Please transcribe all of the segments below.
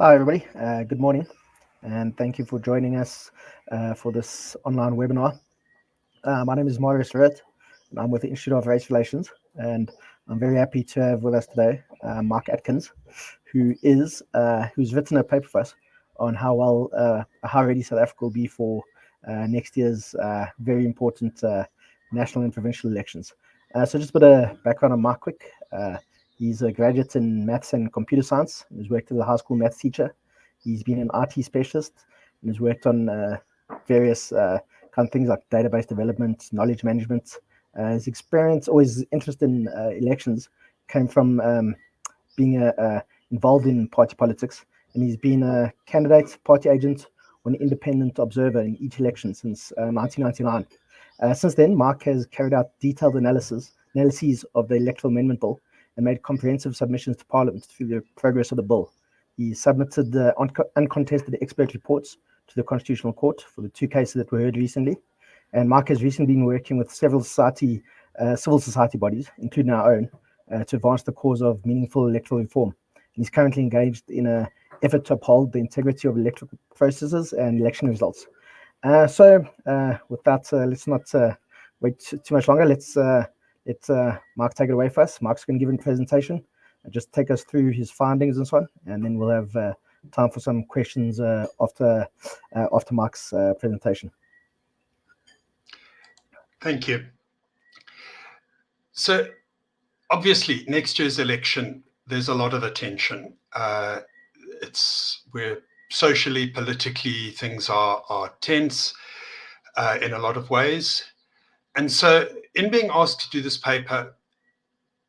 Hi, everybody. Good morning, and thank you for joining us for this online webinar. My name is Marius Rett, and I'm with the Institute of Race Relations, and I'm very happy to have with us today Michael Atkins, who's written a paper for us on how ready South Africa will be for next year's very important national and provincial elections. So just a bit of background on Mike quick. He's a graduate in maths and computer science. He's worked as a high school maths teacher. He's been an IT specialist and has worked on various kind of things like database development, knowledge management. His experience, or his interest in elections, came from being involved in party politics, and he's been a candidate, party agent, or an independent observer in each election since 1999. Since then, Mark has carried out detailed analyses of the Electoral Amendment Bill and made comprehensive submissions to Parliament through the progress of the bill. He submitted the uncontested expert reports to the Constitutional Court for the two cases that were heard recently. And Mark has recently been working with several civil society bodies, including our own, to advance the cause of meaningful electoral reform. And he's currently engaged in an effort to uphold the integrity of electoral processes and election results. So with that, let's not wait too much longer. Let's let Mark take it away for us. Mark's going to give a presentation and just take us through his findings and so on, and then we'll have time for some questions after Mark's presentation. Thank you. So obviously next year's election, there's a lot of attention. Where socially, politically, things are tense in a lot of ways. And so in being asked to do this paper,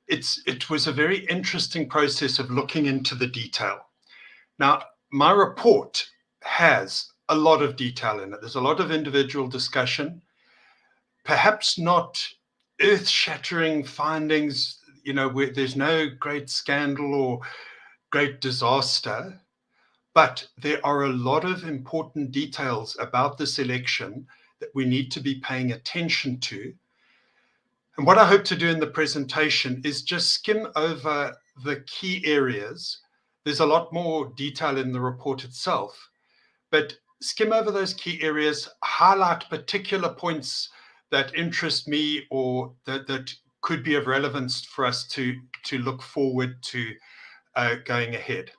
it was a very interesting process of looking into the detail. Now, my report has a lot of detail in it. There's a lot of individual discussion, perhaps not earth-shattering findings, where there's no great scandal or great disaster, but there are a lot of important details about this election that we need to be paying attention to. And what I hope to do in the presentation is just skim over the key areas. There's a lot more detail in the report itself, but skim over those key areas, highlight particular points that interest me or that could be of relevance for us to look forward to going ahead.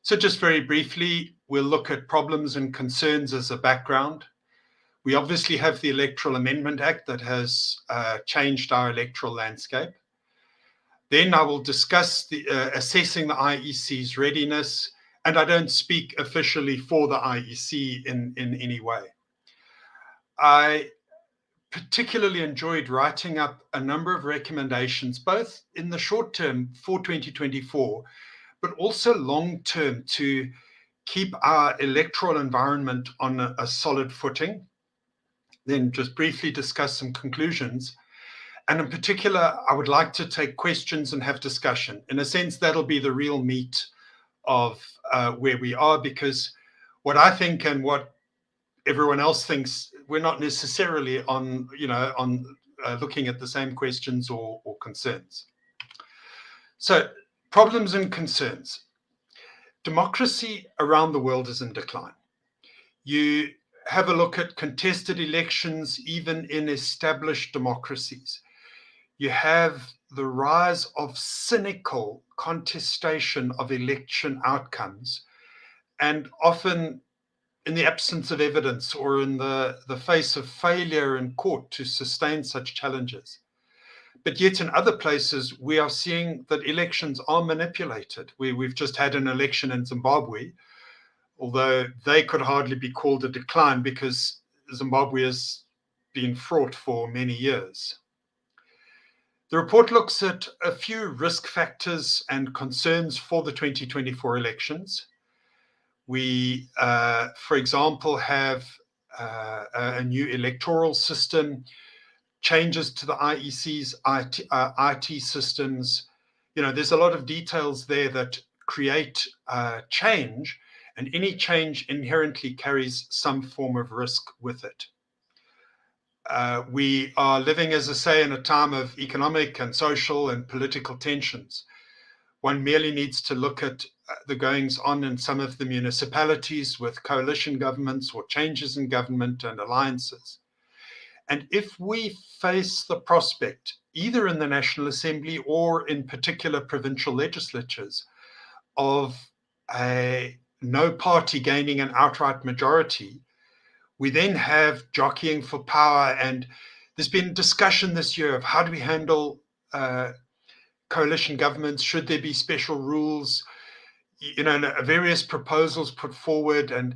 So just very briefly, we'll look at problems and concerns as a background. We obviously have the Electoral Amendment Act that has changed our electoral landscape. Then I will discuss the assessing the IEC's readiness, and I don't speak officially for the IEC in any way. I particularly enjoyed writing up a number of recommendations, both in the short term for 2024, but also long term to keep our electoral environment on a solid footing. Then just briefly discuss some conclusions. And in particular, I would like to take questions and have discussion. In a sense, that'll be the real meat of where we are, because what I think and what everyone else thinks, we're not necessarily on looking at the same questions or concerns. So, problems and concerns. Democracy around the world is in decline. You have a look at contested elections, even in established democracies. You have the rise of cynical contestation of election outcomes, and often in the absence of evidence or in the face of failure in court to sustain such challenges. But yet in other places, we are seeing that elections are manipulated. We've just had an election in Zimbabwe, although they could hardly be called a decline because Zimbabwe has been fraught for many years. The report looks at a few risk factors and concerns for the 2024 elections. We, for example, have a new electoral system, changes to the IEC's IT systems. There's a lot of details there that create change, and any change inherently carries some form of risk with it. We are living, as I say, in a time of economic and social and political tensions. One merely needs to look at the goings on in some of the municipalities with coalition governments or changes in government and alliances. And if we face the prospect, either in the National Assembly or in particular provincial legislatures, of no party gaining an outright majority, we then have jockeying for power. And there's been discussion this year of how do we handle coalition governments? Should there be special rules? Various proposals put forward, and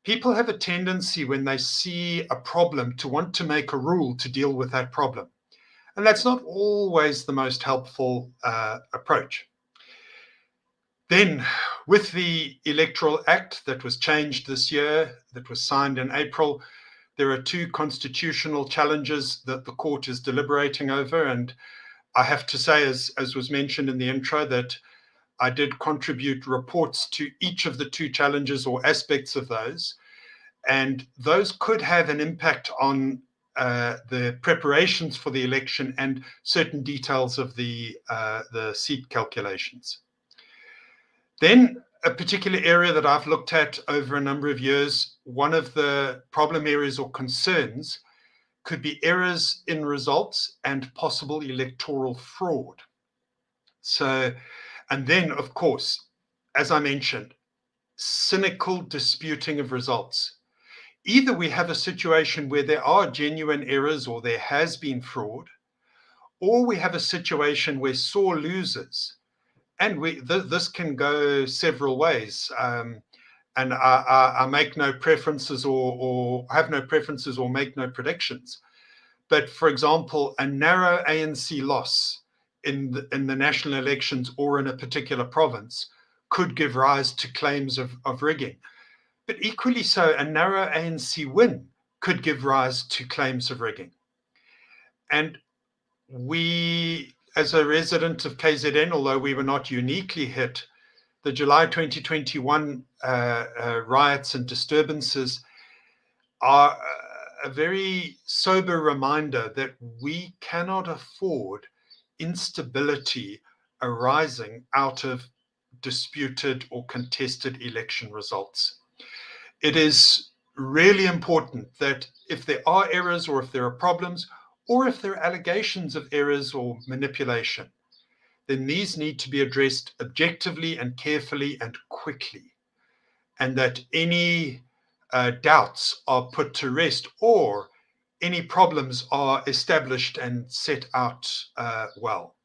people have a tendency when they see a problem to want to make a rule to deal with that problem. And that's not always the most helpful approach. Then, with the Electoral Act that was changed this year, that was signed in April, there are two constitutional challenges that the court is deliberating over. And I have to say, as was mentioned in the intro, that I did contribute reports to each of the two challenges or aspects of those. And those could have an impact on the preparations for the election and certain details of the seat calculations. Then a particular area that I've looked at over a number of years, one of the problem areas or concerns could be errors in results and possible electoral fraud. So, and then, of course, as I mentioned, cynical disputing of results. Either we have a situation where there are genuine errors or there has been fraud, or we have a situation where sore losers. And this can go several ways. And I make no preferences or have no preferences or make no predictions. But for example, a narrow ANC loss in the national elections or in a particular province could give rise to claims of rigging. But equally so, a narrow ANC win could give rise to claims of rigging. And we, as a resident of KZN, although we were not uniquely hit, the July 2021 riots and disturbances are a very sober reminder that we cannot afford instability arising out of disputed or contested election results. It is really important that if there are errors or if there are problems or if there are allegations of errors or manipulation, then these need to be addressed objectively and carefully and quickly, and that any doubts are put to rest or any problems are established and set out well.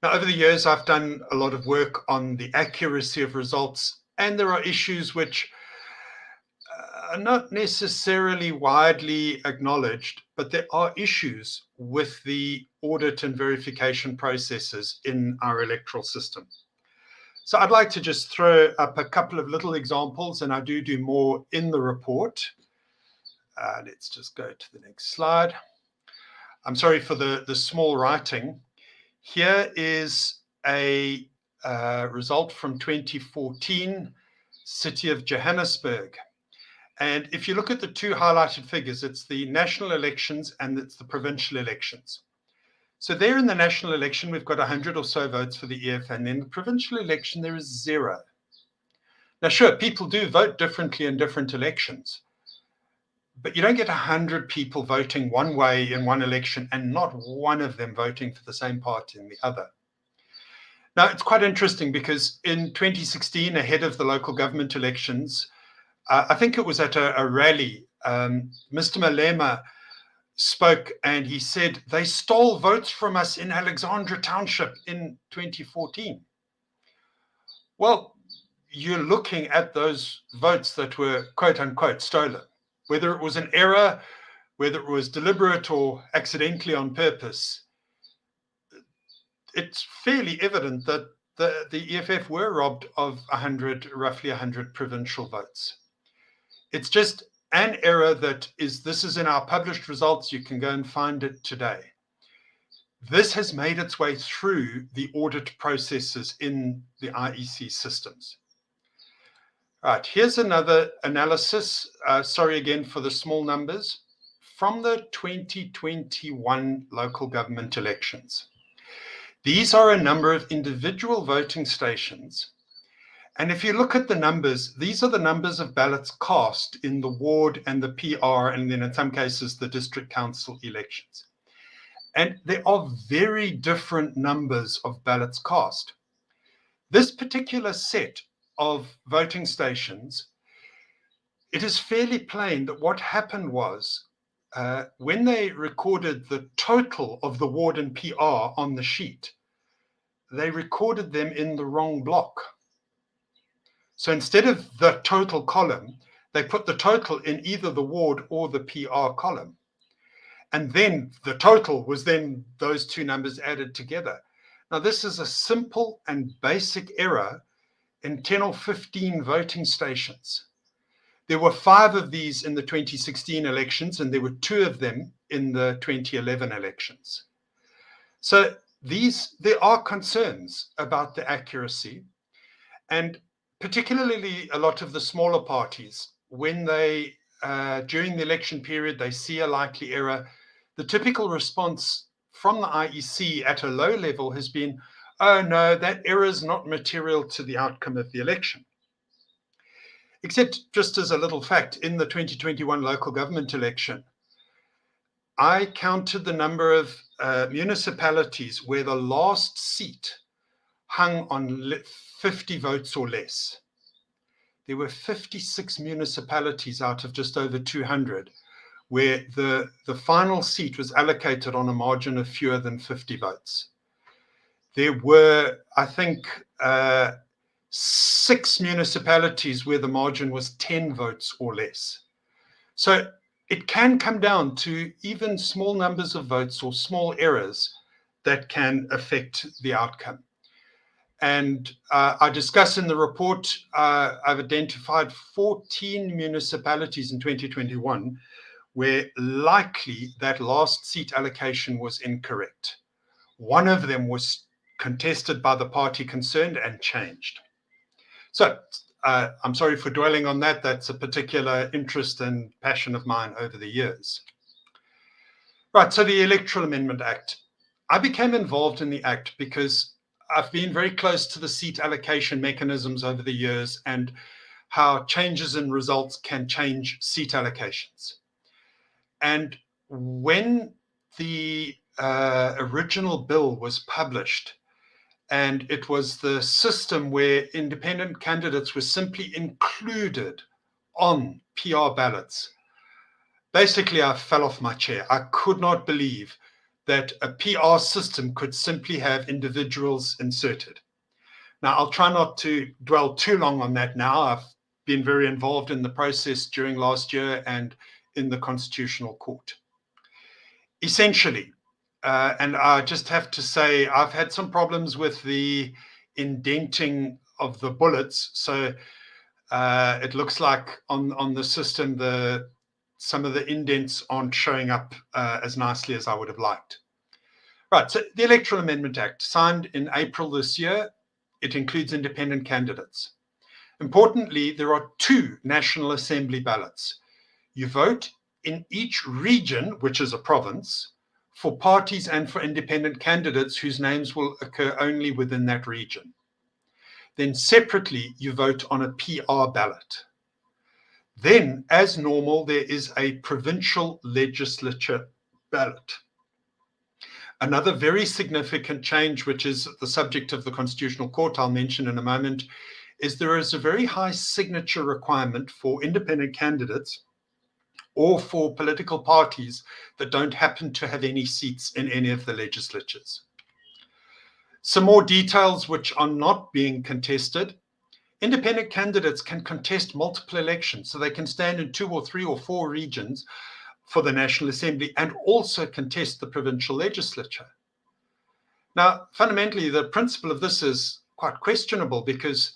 Now, over the years, I've done a lot of work on the accuracy of results, and there are issues which are not necessarily widely acknowledged, but there are issues with the audit and verification processes in our electoral system. So I'd like to just throw up a couple of little examples, and I do more in the report. Let's just go to the next slide. I'm sorry for the small writing. Here is a result from 2014, City of Johannesburg. And if you look at the two highlighted figures, it's the national elections and it's the provincial elections. So there in the national election, we've got 100 or so votes for the EF, and in the provincial election, there is 0. Now, sure, people do vote differently in different elections, but you don't get 100 people voting one way in one election and not one of them voting for the same party in the other. Now, it's quite interesting because in 2016, ahead of the local government elections, I think it was at a rally, Mr. Malema spoke and he said, they stole votes from us in Alexandra Township in 2014. Well, you're looking at those votes that were quote unquote stolen, whether it was an error, whether it was deliberate or accidentally on purpose. It's fairly evident that the EFF were robbed of roughly 100 provincial votes. It's just an error this is in our published results. You can go and find it today. This has made its way through the audit processes in the IEC systems. All right, here's another analysis. Sorry again for the small numbers. From the 2021 local government elections. These are a number of individual voting stations. And if you look at the numbers, these are the numbers of ballots cast in the ward and the PR, and then in some cases, the district council elections. And there are very different numbers of ballots cast. This particular set of voting stations, it is fairly plain that what happened was when they recorded the total of the ward and PR on the sheet, they recorded them in the wrong block. So instead of the total column, they put the total in either the ward or the PR column. And then the total was then those two numbers added together. Now, this is a simple and basic error in 10 or 15 voting stations. There were 5 of these in the 2016 elections, and there were 2 of them in the 2011 elections. So there are concerns about the accuracy, and particularly a lot of the smaller parties, when they, during the election period, they see a likely error, the typical response from the IEC at a low level has been, oh no, that error is not material to the outcome of the election. Except, just as a little fact, in the 2021 local government election, I counted the number of municipalities where the last seat hung on 50 votes or less. There were 56 municipalities out of just over 200 where the final seat was allocated on a margin of fewer than 50 votes. There were, I think, 6 municipalities where the margin was 10 votes or less. So it can come down to even small numbers of votes or small errors that can affect the outcome. And I discuss in the report, I've identified 14 municipalities in 2021 where likely that last seat allocation was incorrect. One of them was contested by the party concerned and changed. So I'm sorry for dwelling on that. That's a particular interest and passion of mine over the years. Right, so the Electoral Amendment Act. I became involved in the Act because I've been very close to the seat allocation mechanisms over the years and how changes in results can change seat allocations. And when the original bill was published, and it was the system where independent candidates were simply included on PR ballots, basically I fell off my chair. I could not believe that a PR system could simply have individuals inserted. Now, I'll try not to dwell too long on that now. I've been very involved in the process during last year and in the Constitutional Court. Essentially, and I just have to say, I've had some problems with the indenting of the bullets. So it looks like on the system, some of the indents aren't showing up as nicely as I would have liked. Right, so the Electoral Amendment Act, signed in April this year, it includes independent candidates. Importantly, there are 2 National Assembly ballots. You vote in each region, which is a province, for parties and for independent candidates whose names will occur only within that region. Then separately, you vote on a PR ballot. Then, as normal, there is a provincial legislature ballot. Another very significant change, which is the subject of the Constitutional Court, I'll mention in a moment, is there is a very high signature requirement for independent candidates or for political parties that don't happen to have any seats in any of the legislatures. Some more details which are not being contested. Independent candidates can contest multiple elections, so they can stand in 2 or 3 or 4 regions for the National Assembly and also contest the provincial legislature. Now, fundamentally, the principle of this is quite questionable because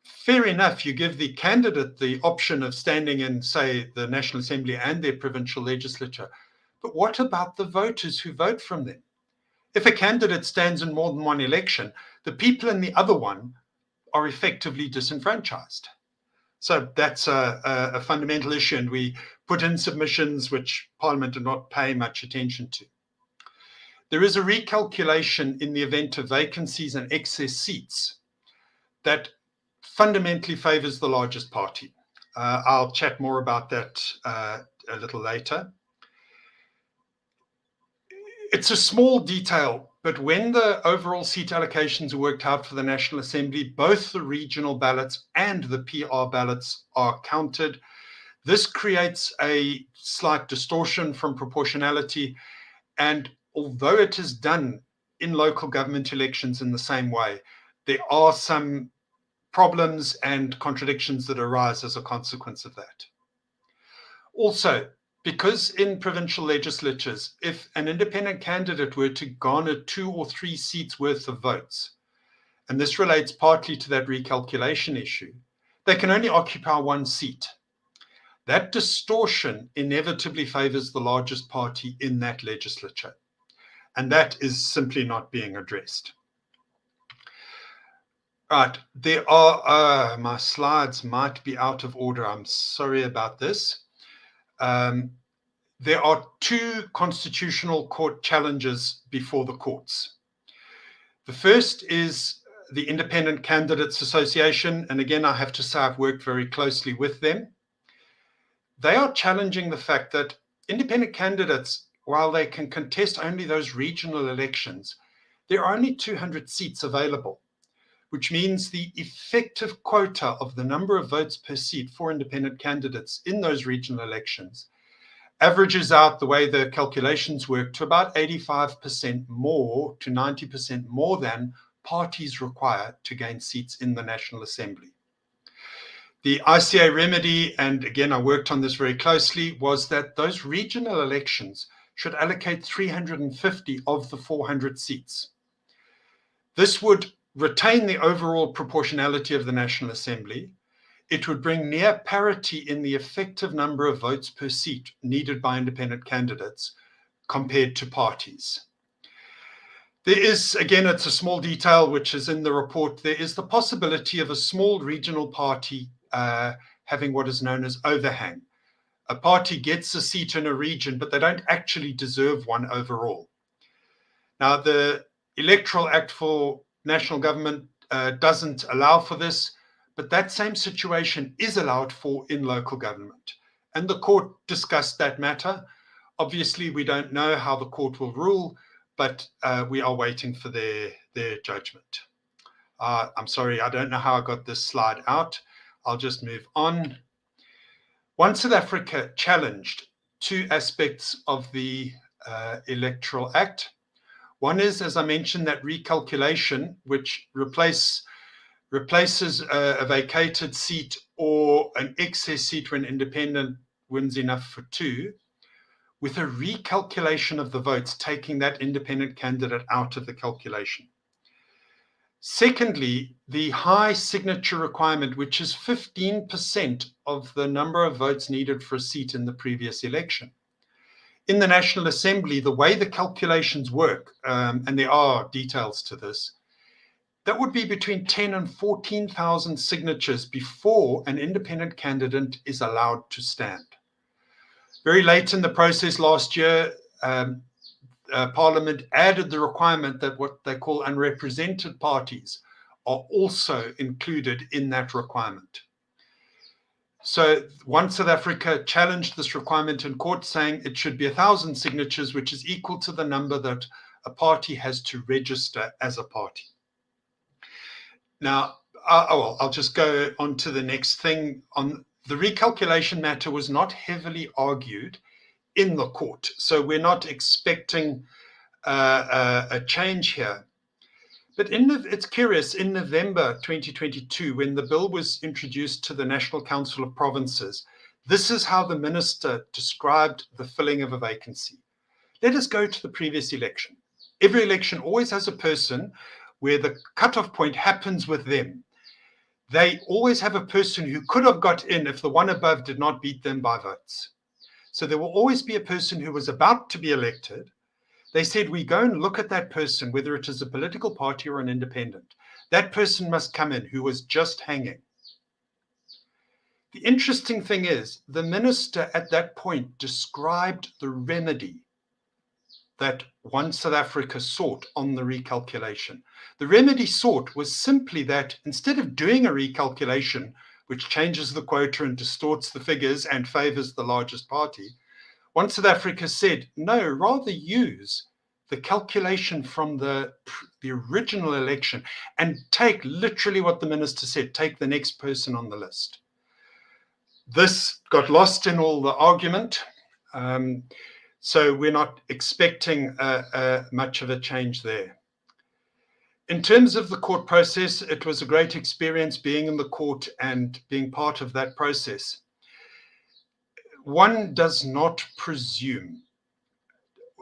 fair enough, you give the candidate the option of standing in, say, the National Assembly and their provincial legislature. But what about the voters who vote from them? If a candidate stands in more than one election, the people in the other one are effectively disenfranchised. So that's a fundamental issue, and we put in submissions which Parliament did not pay much attention to. there is a recalculation in the event of vacancies and excess seats that fundamentally favors the largest party. I'll chat more about that a little later. It's a small detail, but when the overall seat allocations are worked out for the National Assembly, both the regional ballots and the PR ballots are counted. This creates a slight distortion from proportionality, and although it is done in local government elections in the same way, there are some problems and contradictions that arise as a consequence of that. Also, because in provincial legislatures, if an independent candidate were to garner 2 or 3 seats worth of votes, and this relates partly to that recalculation issue, they can only occupy 1 seat. That distortion inevitably favors the largest party in that legislature, and that is simply not being addressed. Right, there are, my slides might be out of order. I'm sorry about this. There are 2 constitutional court challenges before the courts. The first is the Independent Candidates Association, and again, I have to say I've worked very closely with them. They are challenging the fact that independent candidates, while they can contest only those regional elections, there are only 200 seats available, which means the effective quota of the number of votes per seat for independent candidates in those regional elections averages out, the way the calculations work, to about 85% more to 90% more than parties require to gain seats in the National Assembly. The ICA remedy, and again, I worked on this very closely, was that those regional elections should allocate 350 of the 400 seats. This would retain the overall proportionality of the National Assembly. It would bring near parity in the effective number of votes per seat needed by independent candidates compared to parties. There is, again, it's a small detail which is in the report, there is the possibility of a small regional party having what is known as overhang. A party gets a seat in a region, but they don't actually deserve one overall. Now, the Electoral Act for national government doesn't allow for this, but that same situation is allowed for in local government. And the court discussed that matter. Obviously, we don't know how the court will rule, but we are waiting for their judgment. I'm sorry, I don't know how I got this slide out. I'll just move on. Once South Africa challenged 2 aspects of the Electoral Act. One is, as I mentioned, that recalculation, which replaces a vacated seat or an excess seat when independent wins enough for 2, with a recalculation of the votes, taking that independent candidate out of the calculation. Secondly, the high signature requirement, which is 15% of the number of votes needed for a seat in the previous election. In the National Assembly, the way the calculations work, and there are details to this, that would be between 10 and 14,000 signatures before an independent candidate is allowed to stand. Very late in the process last year, Parliament added the requirement that what they call unrepresented parties are also included in that requirement. So once South Africa challenged this requirement in court, saying it should be 1,000 signatures, which is equal to the number that a party has to register as a party. Now, I'll just go on to the next thing. On the recalculation matter was not heavily argued in the court, so we're not expecting a change here. But it's curious, in November 2022, when the bill was introduced to the National Council of Provinces, this is how the minister described the filling of a vacancy. Let us go to the previous election. Every election always has a person where the cutoff point happens with them. They always have a person who could have got in if the one above did not beat them by votes. So there will always be a person who was about to be elected. They said, we go and look at that person, whether it is a political party or an independent. That person must come in who was just hanging. The interesting thing is, the minister at that point described the remedy that One South Africa sought on the recalculation. The remedy sought was simply that instead of doing a recalculation, which changes the quota and distorts the figures and favors the largest party, One South Africa said, no, rather use the calculation from the original election and take literally what the minister said, take the next person on the list. This got lost in all the argument. So we're not expecting much of a change there. In terms of the court process, it was a great experience being in the court and being part of that process. One does not presume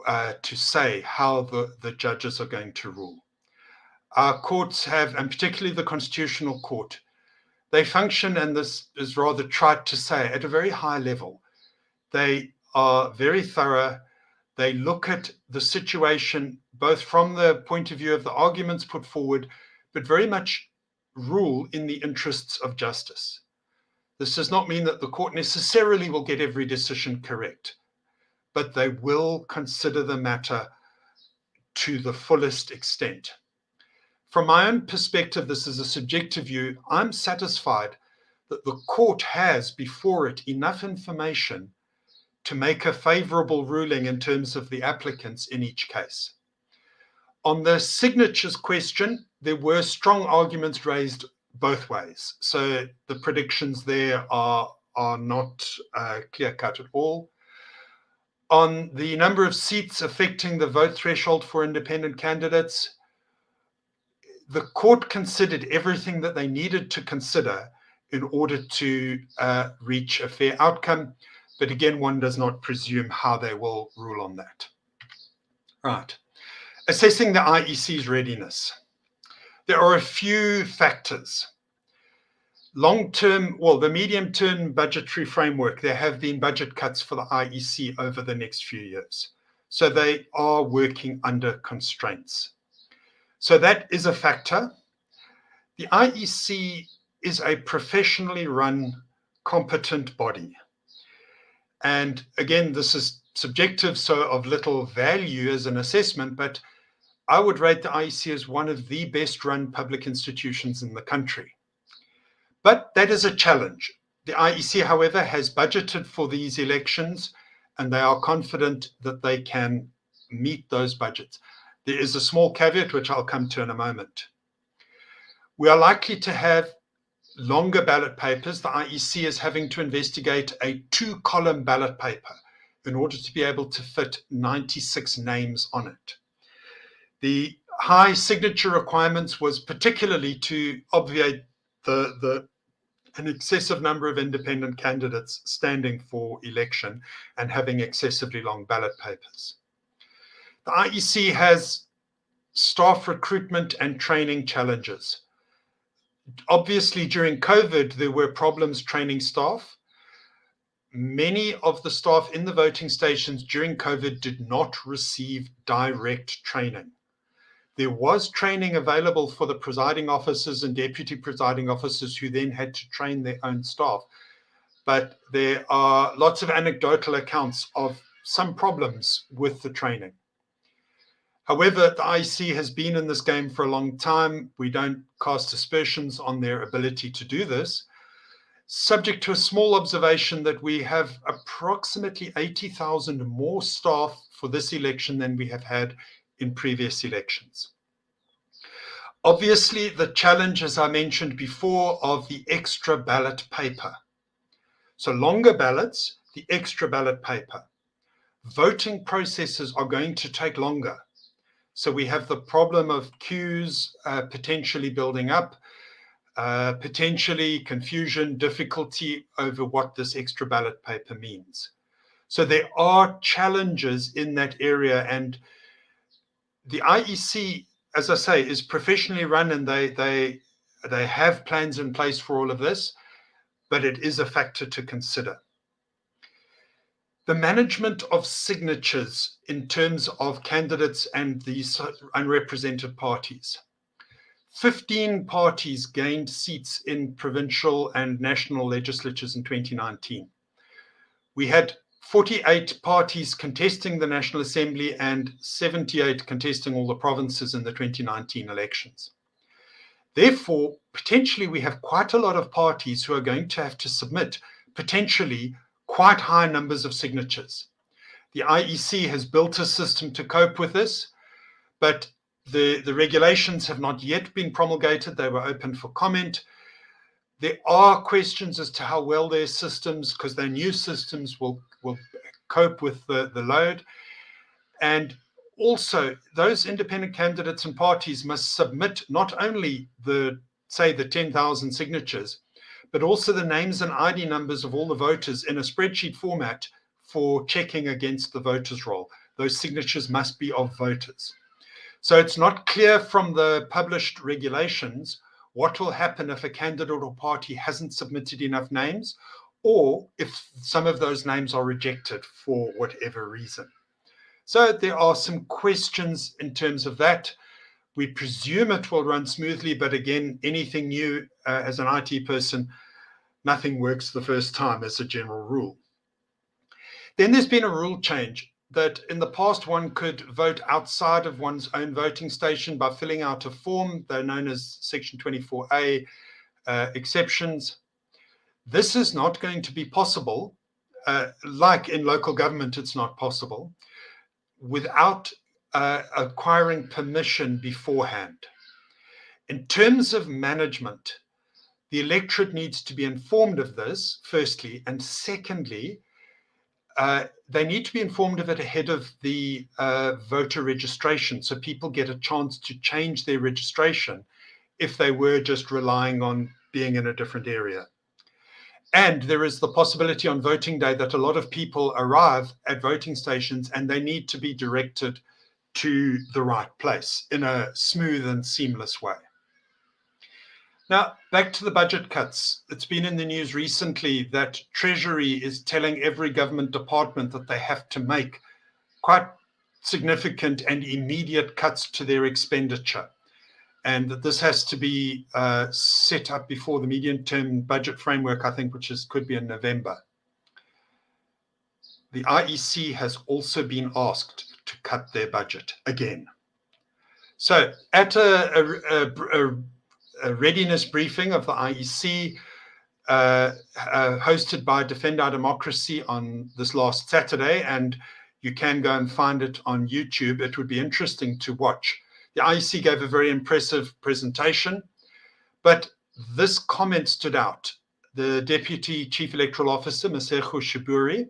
to say how the judges are going to rule. Our courts have, and particularly the Constitutional Court, they function, and this is rather trite to say, at a very high level. They are very thorough. They look at the situation both from the point of view of the arguments put forward, but very much rule in the interests of justice. This does not mean that the court necessarily will get every decision correct, but they will consider the matter to the fullest extent. From my own perspective, this is a subjective view. I'm satisfied that the court has before it enough information to make a favorable ruling in terms of the applicants in each case. On the signatures question, there were strong arguments raised both ways. So the predictions there are not clear-cut at all. On the number of seats affecting the vote threshold for independent candidates, the court considered everything that they needed to consider in order to reach a fair outcome. But again, one does not presume how they will rule on that. Right. Assessing the IEC's readiness. There are a few factors. Long-term, well, the medium-term budgetary framework, there have been budget cuts for the IEC over the next few years. So they are working under constraints. So that is a factor. The IEC is a professionally run, competent body. And again, this is subjective, so of little value as an assessment, but I would rate the IEC as one of the best run public institutions in the country. But that is a challenge. The IEC, however, has budgeted for these elections, and they are confident that they can meet those budgets. There is a small caveat, which I'll come to in a moment. We are likely to have longer ballot papers. The IEC is having to investigate a 2-column ballot paper in order to be able to fit 96 names on it. The high signature requirements was particularly to obviate an excessive number of independent candidates standing for election and having excessively long ballot papers. The IEC has staff recruitment and training challenges. Obviously, during COVID, there were problems training staff. Many of the staff in the voting stations during COVID did not receive direct training. There was training available for the presiding officers and deputy presiding officers who then had to train their own staff. But there are lots of anecdotal accounts of some problems with the training. However, the IEC has been in this game for a long time. We don't cast aspersions on their ability to do this, subject to a small observation that we have approximately 80,000 more staff for this election than we have had in previous elections. Obviously, the challenge, as I mentioned before, of the extra ballot paper. So longer ballots, the extra ballot paper. Voting processes are going to take longer. So we have the problem of queues potentially building up, potentially confusion, difficulty over what this extra ballot paper means. So there are challenges in that area, and the IEC, as I say, is professionally run, and they have plans in place for all of this, but it is a factor to consider. The management of signatures in terms of candidates and these unrepresented parties. 15 parties gained seats in provincial and national legislatures in 2019. We had 48 parties contesting the National Assembly and 78 contesting all the provinces in the 2019 elections. Therefore, potentially we have quite a lot of parties who are going to have to submit potentially quite high numbers of signatures. The IEC has built a system to cope with this, but the regulations have not yet been promulgated. They were open for comment. There are questions as to how well their systems, because their new systems will cope with the load. And also, those independent candidates and parties must submit not only the 10,000 signatures, but also the names and ID numbers of all the voters in a spreadsheet format for checking against the voters' roll. Those signatures must be of voters. So it's not clear from the published regulations what will happen if a candidate or party hasn't submitted enough names, or if some of those names are rejected for whatever reason. So there are some questions in terms of that. We presume it will run smoothly, but again, anything new, as an IT person, nothing works the first time as a general rule. Then there's been a rule change that in the past one could vote outside of one's own voting station by filling out a form. They're known as Section 24A exceptions. This is not going to be possible, like in local government, it's not possible, without acquiring permission beforehand. In terms of management, the electorate needs to be informed of this, firstly, and secondly, they need to be informed of it ahead of the voter registration, so people get a chance to change their registration if they were just relying on being in a different area. And there is the possibility on voting day that a lot of people arrive at voting stations and they need to be directed to the right place in a smooth and seamless way. Now, back to the budget cuts. It's been in the news recently that Treasury is telling every government department that they have to make quite significant and immediate cuts to their expenditure, and that this has to be set up before the medium-term budget framework, I think, which could be in November. The IEC has also been asked to cut their budget again. So at a readiness briefing of the IEC hosted by Defend Our Democracy on this last Saturday, and you can go and find it on YouTube. It would be interesting to watch. The IEC gave a very impressive presentation, but this comment stood out. The Deputy Chief Electoral Officer, Masego Shiburi,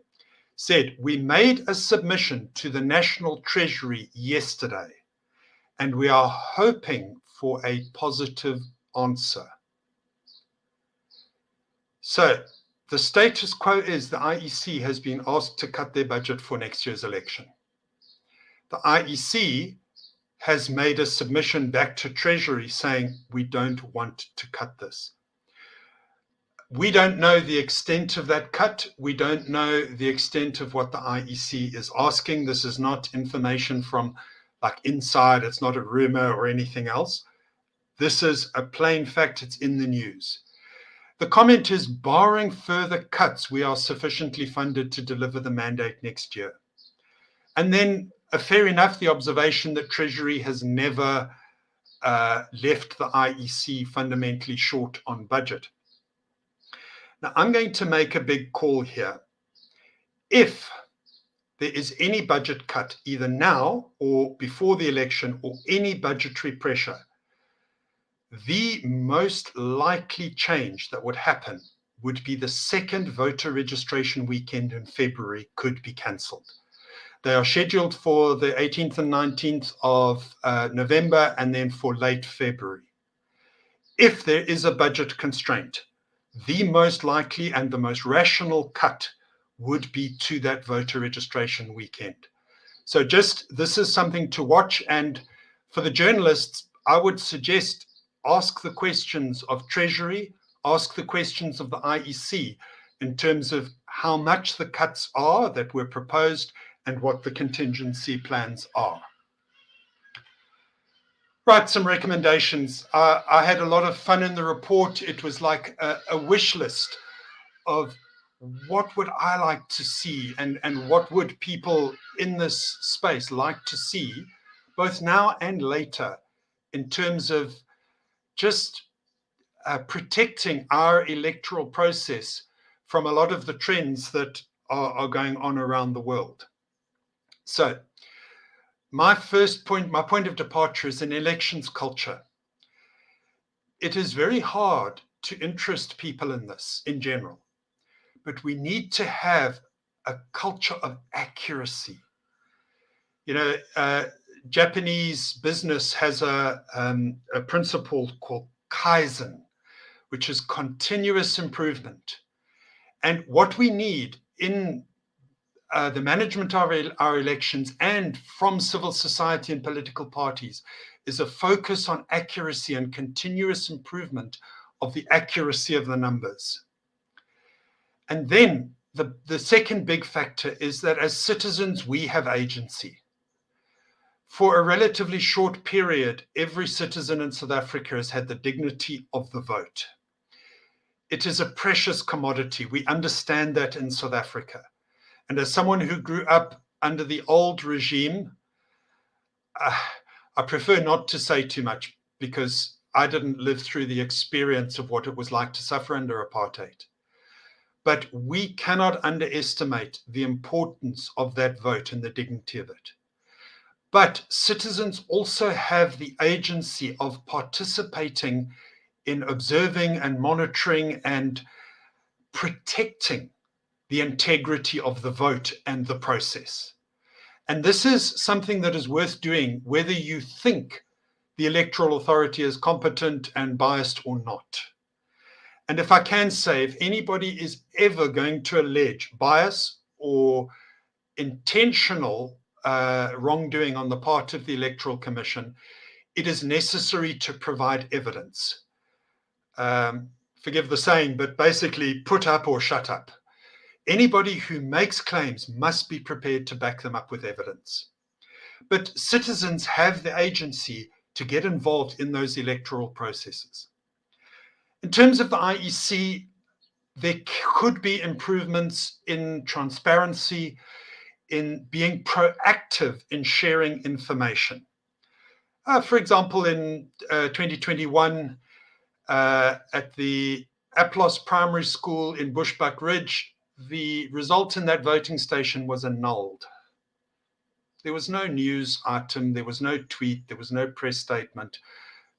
said, "We made a submission to the National Treasury yesterday, and we are hoping for a positive answer." So the status quo is the IEC has been asked to cut their budget for next year's election. The IEC has made a submission back to Treasury saying, we don't want to cut this. We don't know the extent of that cut. We don't know the extent of what the IEC is asking. This is not information from like inside. It's not a rumor or anything else. This is a plain fact. It's in the news. The comment is, barring further cuts, we are sufficiently funded to deliver the mandate next year. And then, fair enough, the observation that Treasury has never left the IEC fundamentally short on budget. Now, I'm going to make a big call here. If there is any budget cut, either now or before the election, or any budgetary pressure, the most likely change that would happen would be the second voter registration weekend in February could be cancelled. They are scheduled for the 18th and 19th of November and then for late February. If there is a budget constraint, the most likely and the most rational cut would be to that voter registration weekend. So this is something to watch. And for the journalists, I would suggest ask the questions of Treasury, ask the questions of the IEC in terms of how much the cuts are that were proposed and what the contingency plans are. Right, some recommendations. I had a lot of fun in the report. It was like a wish list of what would I like to see, and what would people in this space like to see, both now and later, in terms of just protecting our electoral process from a lot of the trends that are going on around the world. So my point of departure is an elections culture. It is very hard to interest people in this in general, but we need to have a culture of accuracy. Japanese business has a principle called Kaizen, which is continuous improvement. And what we need in the management of our elections and from civil society and political parties is a focus on accuracy and continuous improvement of the accuracy of the numbers. And then the second big factor is that as citizens, we have agency. For a relatively short period, every citizen in South Africa has had the dignity of the vote. It is a precious commodity. We understand that in South Africa. And as someone who grew up under the old regime, I prefer not to say too much because I didn't live through the experience of what it was like to suffer under apartheid. But we cannot underestimate the importance of that vote and the dignity of it. But citizens also have the agency of participating in observing and monitoring and protecting the integrity of the vote and the process. And this is something that is worth doing, whether you think the electoral authority is competent and biased or not. And if I can say, if anybody is ever going to allege bias or intentional wrongdoing on the part of the Electoral Commission, it is necessary to provide evidence. Forgive the saying, but basically put up or shut up. Anybody who makes claims must be prepared to back them up with evidence. But citizens have the agency to get involved in those electoral processes. In terms of the IEC, there could be improvements in transparency, in being proactive in sharing information. For example, in 2021, at the Aplos Primary School in Bushbuck Ridge, the result in that voting station was annulled. There was no news item, there was no tweet, there was no press statement.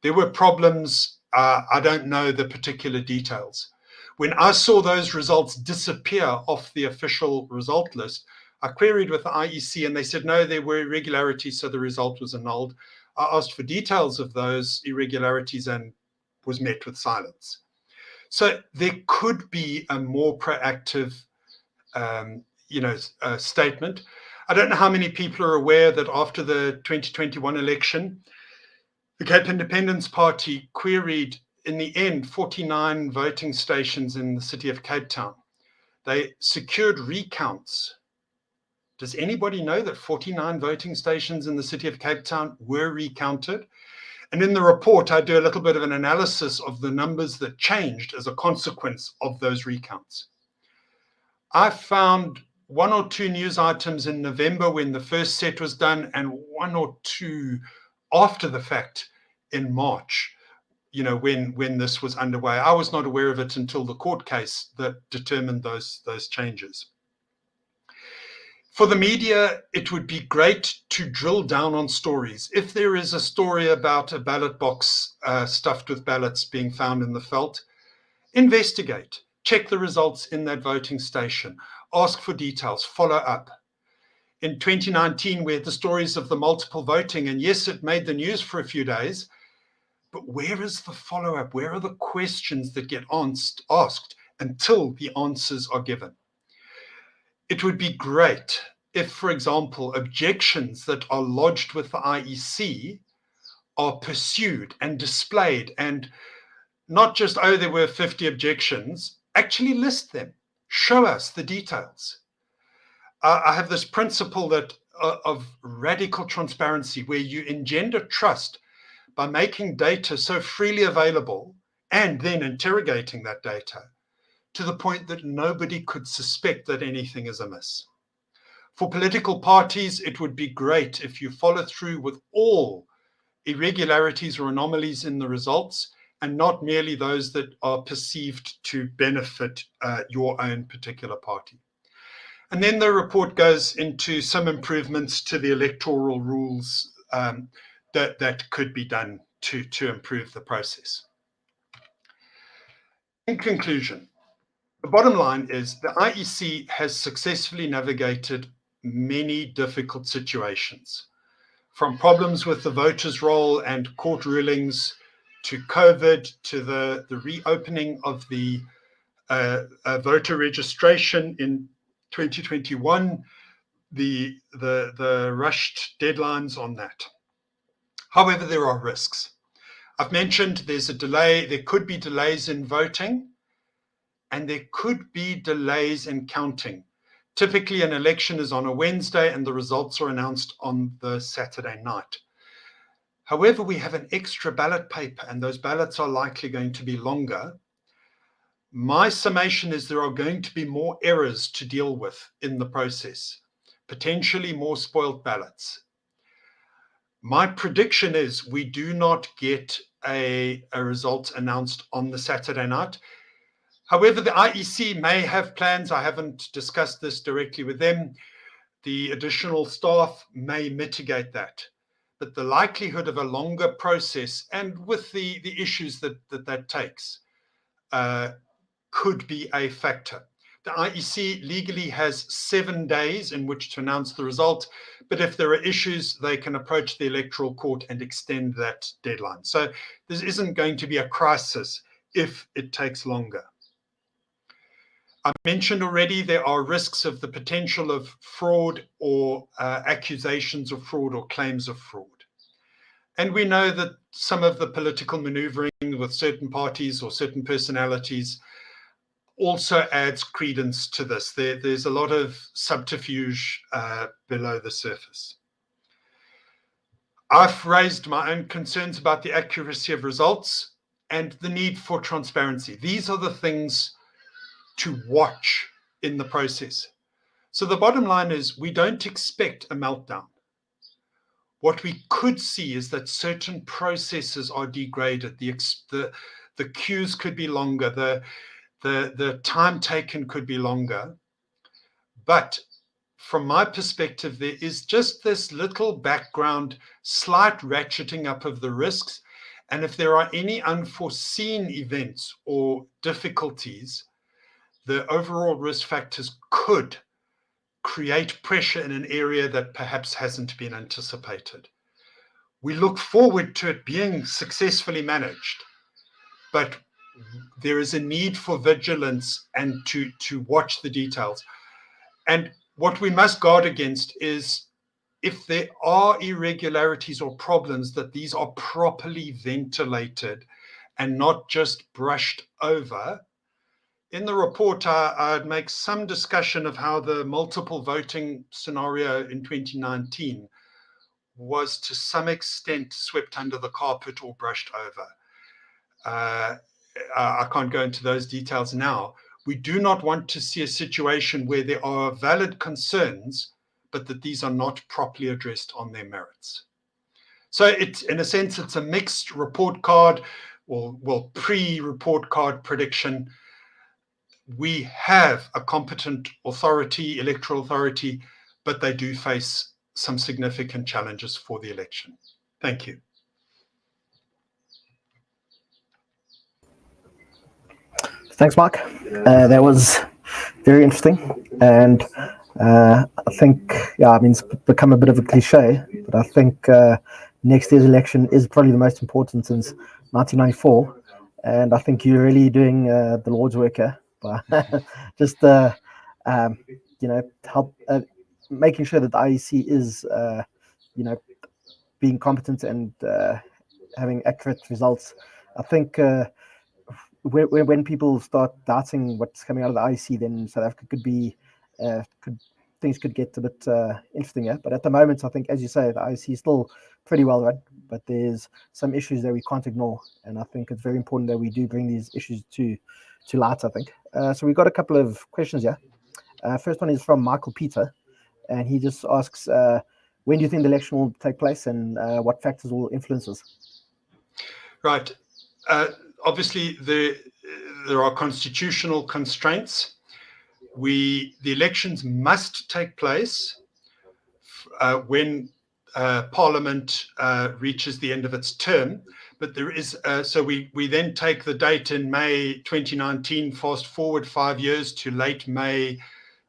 There were problems. I don't know the particular details. When I saw those results disappear off the official result list, I queried with the IEC and they said, no, there were irregularities, so the result was annulled. I asked for details of those irregularities and was met with silence. So there could be a more proactive statement. I don't know how many people are aware that after the 2021 election, the Cape Independence Party queried, in the end, 49 voting stations in the city of Cape Town. They secured recounts. Does anybody know that 49 voting stations in the city of Cape Town were recounted? And in the report, I do a little bit of an analysis of the numbers that changed as a consequence of those recounts. I found one or two news items in November when the first set was done, and one or two after the fact in March, when this was underway. I was not aware of it until the court case that determined those changes. For the media, it would be great to drill down on stories. If there is a story about a ballot box stuffed with ballots being found in the veld, investigate, check the results in that voting station, ask for details, follow up. In 2019, we had the stories of the multiple voting, and yes, it made the news for a few days, but where is the follow-up? Where are the questions that get asked until the answers are given? It would be great if, for example, objections that are lodged with the IEC are pursued and displayed, and not just, oh, there were 50 objections, actually list them, show us the details. I have this principle of radical transparency where you engender trust by making data so freely available and then interrogating that data to the point that nobody could suspect that anything is amiss. For political parties, it would be great if you follow through with all irregularities or anomalies in the results, and not merely those that are perceived to benefit your own particular party. And then the report goes into some improvements to the electoral rules that could be done to improve the process. In conclusion, the bottom line is the IEC has successfully navigated many difficult situations, from problems with the voters' roll and court rulings, to COVID, to the reopening of the voter registration in 2021, the rushed deadlines on that. However, there are risks. I've mentioned there's a delay, there could be delays in voting, and there could be delays in counting. Typically, an election is on a Wednesday and the results are announced on the Saturday night. However, we have an extra ballot paper, and those ballots are likely going to be longer. My summation is there are going to be more errors to deal with in the process, potentially more spoiled ballots. My prediction is we do not get a result announced on the Saturday night. However, the IEC may have plans. I haven't discussed this directly with them. The additional staff may mitigate that. But the likelihood of a longer process, and with the issues that takes, could be a factor. The IEC legally has 7 days in which to announce the result, but if there are issues, they can approach the Electoral Court and extend that deadline. So this isn't going to be a crisis if it takes longer. I mentioned already there are risks of the potential of fraud or accusations of fraud or claims of fraud. And we know that some of the political maneuvering with certain parties or certain personalities also adds credence to this. There's a lot of subterfuge below the surface. I've raised my own concerns about the accuracy of results and the need for transparency. These are the things to watch in the process. So the bottom line is we don't expect a meltdown. What we could see is that certain processes are degraded. The queues could be longer. The time taken could be longer. But from my perspective, there is just this little background, slight ratcheting up of the risks. And if there are any unforeseen events or difficulties, the overall risk factors could create pressure in an area that perhaps hasn't been anticipated. We look forward to it being successfully managed, but there is a need for vigilance and to watch the details. And what we must guard against is if there are irregularities or problems, that these are properly ventilated and not just brushed over. In the report, I'd make some discussion of how the multiple voting scenario in 2019 was to some extent swept under the carpet or brushed over. I can't go into those details now. We do not want to see a situation where there are valid concerns, but that these are not properly addressed on their merits. So it's, in a sense, it's a mixed report card, or pre-report card prediction. We have a competent authority, electoral authority, but they do face some significant challenges for the election. Thank you. Thanks, Mark. That was very interesting. And I think, it's become a bit of a cliche, but I think next year's election is probably the most important since 1994. And I think you're really doing the Lord's work here by just, help making sure that the IEC is, being competent and having accurate results. I think when people start doubting what's coming out of the IEC, then South Africa could things could get a bit interesting here. But at the moment, I think, as you say, the IEC is still pretty well run, but there's some issues that we can't ignore. And I think it's very important that we do bring these issues to light, I think. So we've got a couple of questions here. First one is from Michael Peter, and he just asks, when do you think the election will take place, and what factors will influence this? Right. Obviously, there are constitutional constraints. The elections must take place when Parliament reaches the end of its term. But there is, so we then take the date in May 2019, fast forward 5 years to late May.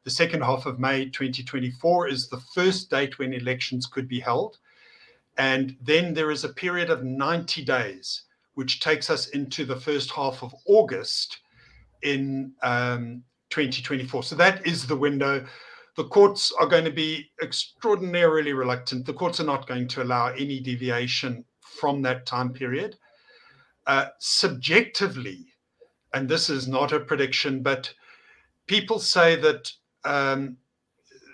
The second half of May 2024 is the first date when elections could be held. And then there is a period of 90 days, which takes us into the first half of August in 2024. So that is the window. The courts are going to be extraordinarily reluctant. The courts are not going to allow any deviation from that time period. Subjectively, and this is not a prediction, but people say that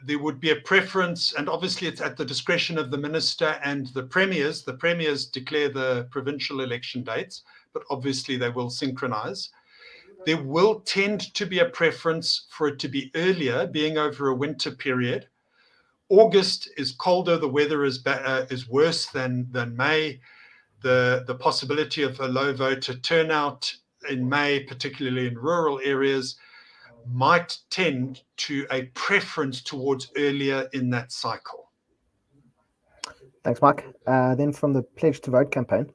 there would be a preference, and obviously it's at the discretion of the minister and the premiers. The premiers declare the provincial election dates, but obviously they will synchronize. There will tend to be a preference for it to be earlier, being over a winter period. August is colder, the weather is worse than May. The possibility of a low voter turnout in May, particularly in rural areas, might tend to a preference towards earlier in that cycle. Thanks, Mike. Then from the Pledge to Vote campaign,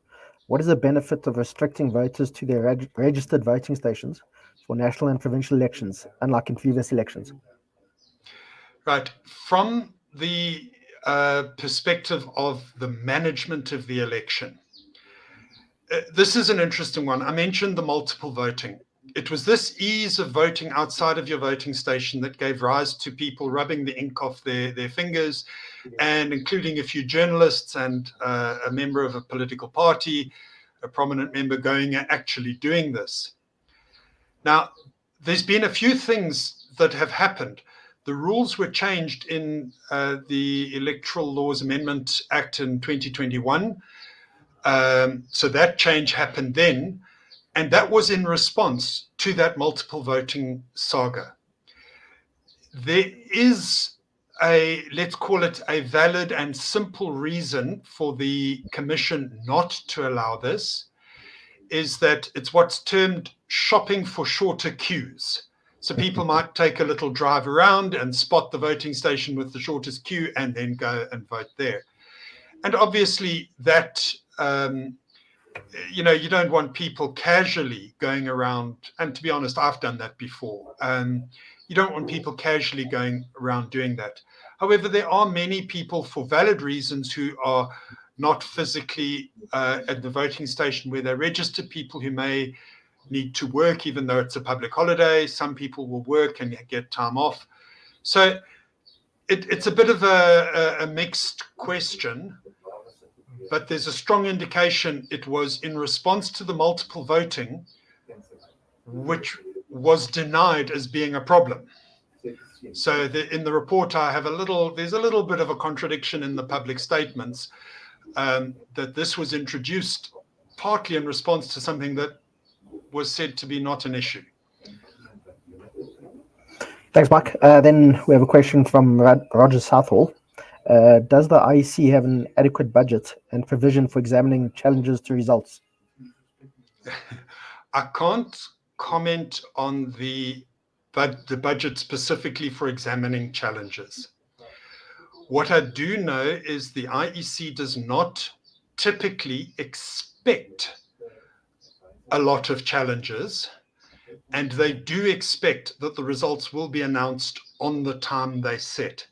what is the benefit of restricting voters to their registered voting stations for national and provincial elections, unlike in previous elections? Right. From the perspective of the management of the election, this is an interesting one. I mentioned the multiple voting. It was this ease of voting outside of your voting station that gave rise to people rubbing the ink off their fingers, and including a few journalists and a member of a political party, a prominent member, going and actually doing this. Now, there's been a few things that have happened. The rules were changed in the Electoral Laws Amendment Act in 2021. So that change happened then. And that was in response to that multiple voting saga. There is let's call it a valid and simple reason for the Commission not to allow this, is that it's what's termed shopping for shorter queues. So people might take a little drive around and spot the voting station with the shortest queue and then go and vote there. And obviously that, you don't want people casually going around, and to be honest, I've done that before. You don't want people casually going around doing that. However, there are many people, for valid reasons, who are not physically at the voting station where they register, people who may need to work, even though it's a public holiday. Some people will work and get time off. So it's a bit of a mixed question, but there's a strong indication it was in response to the multiple voting, which was denied as being a problem. So in the report, there's a little bit of a contradiction in the public statements, that this was introduced partly in response to something that was said to be not an issue. Thanks, Mike. Then we have a question from Roger Southall. Does the IEC have an adequate budget and provision for examining challenges to results? I can't comment on the budget specifically for examining challenges. What I do know is the IEC does not typically expect a lot of challenges, and they do expect that the results will be announced on the time they set.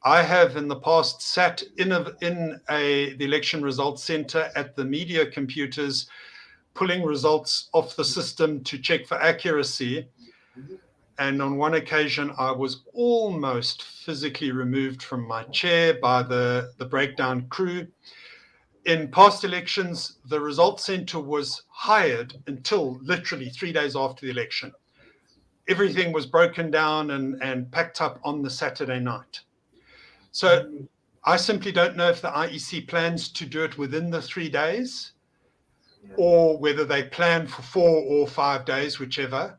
I have in the past sat in the election results center at the media computers, pulling results off the system to check for accuracy. And on one occasion, I was almost physically removed from my chair by the breakdown crew. In past elections, the results center was hired until literally 3 days after the election. everything was broken down and packed up on the Saturday night. So I simply don't know if the IEC plans to do it within the 3 days, or whether they plan for 4 or 5 days, whichever.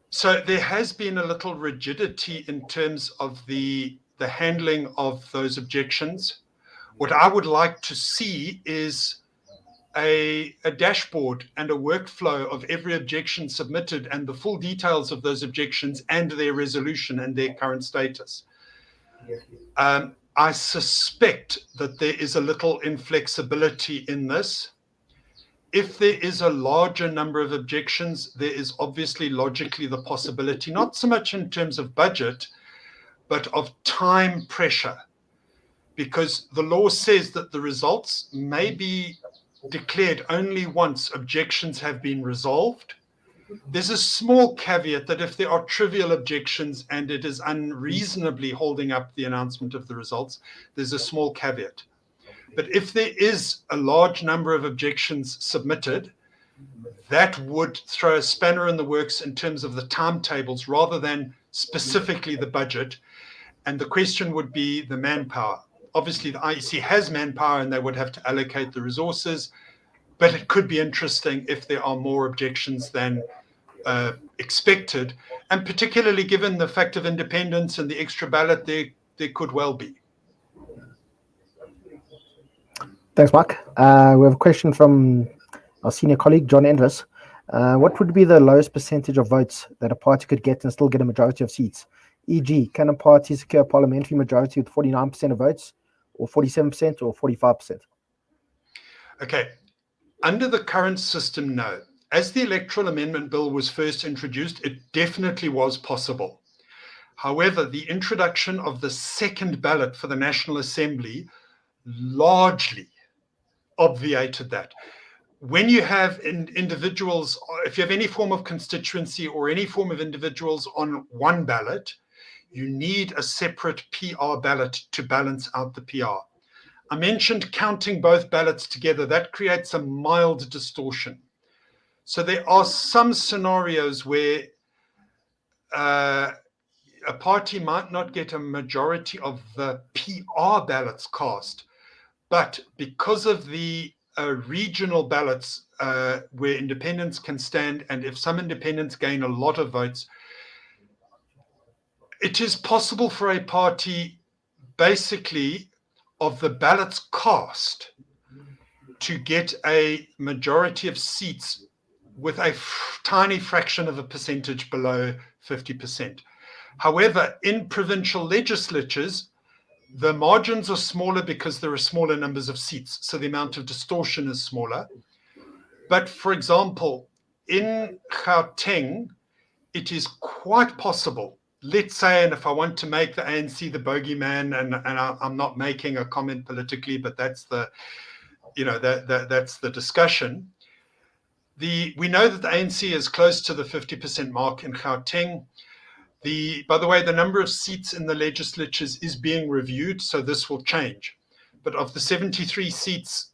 So there has been a little rigidity in terms of the handling of those objections. What I would like to see is a dashboard and a workflow of every objection submitted and the full details of those objections and their resolution and their current status. I suspect that there is a little inflexibility in this. If there is a larger number of objections, there is obviously logically the possibility, not so much in terms of budget, but of time pressure, because the law says that the results may be declared only once objections have been resolved. There's a small caveat that if there are trivial objections and it is unreasonably holding up the announcement of the results, there's a small caveat. But if there is a large number of objections submitted, that would throw a spanner in the works in terms of the timetables rather than specifically the budget. And the question would be the manpower. Obviously, the IEC has manpower and they would have to allocate the resources, but it could be interesting if there are more objections than expected, and particularly given the fact of independence and the extra ballot, there could well be. Thanks, Mark. We have a question from our senior colleague, John Endres. What would be the lowest percentage of votes that a party could get and still get a majority of seats? E.g., can a party secure a parliamentary majority with 49% of votes, or 47%, or 45%? Okay. Under the current system, no. As the Electoral Amendment Bill was first introduced, it definitely was possible. However, the introduction of the second ballot for the National Assembly largely obviated that. When you have individuals, if you have any form of constituency or any form of individuals on one ballot, you need a separate PR ballot to balance out the PR. I mentioned counting both ballots together. That creates a mild distortion. So there are some scenarios where a party might not get a majority of the PR ballots cast, but because of the regional ballots where independents can stand, and if some independents gain a lot of votes, it is possible for a party basically of the ballots cast to get a majority of seats with a tiny fraction of a percentage below 50%. However, in provincial legislatures, the margins are smaller because there are smaller numbers of seats, so the amount of distortion is smaller. But for example, in Gauteng, it is quite possible, let's say, and if I want to make the ANC the bogeyman, and I'm not making a comment politically, but that's the, that's the discussion. We know that the ANC is close to the 50% mark in Gauteng. By the way, the number of seats in the legislatures is being reviewed, so this will change. But of the 73 seats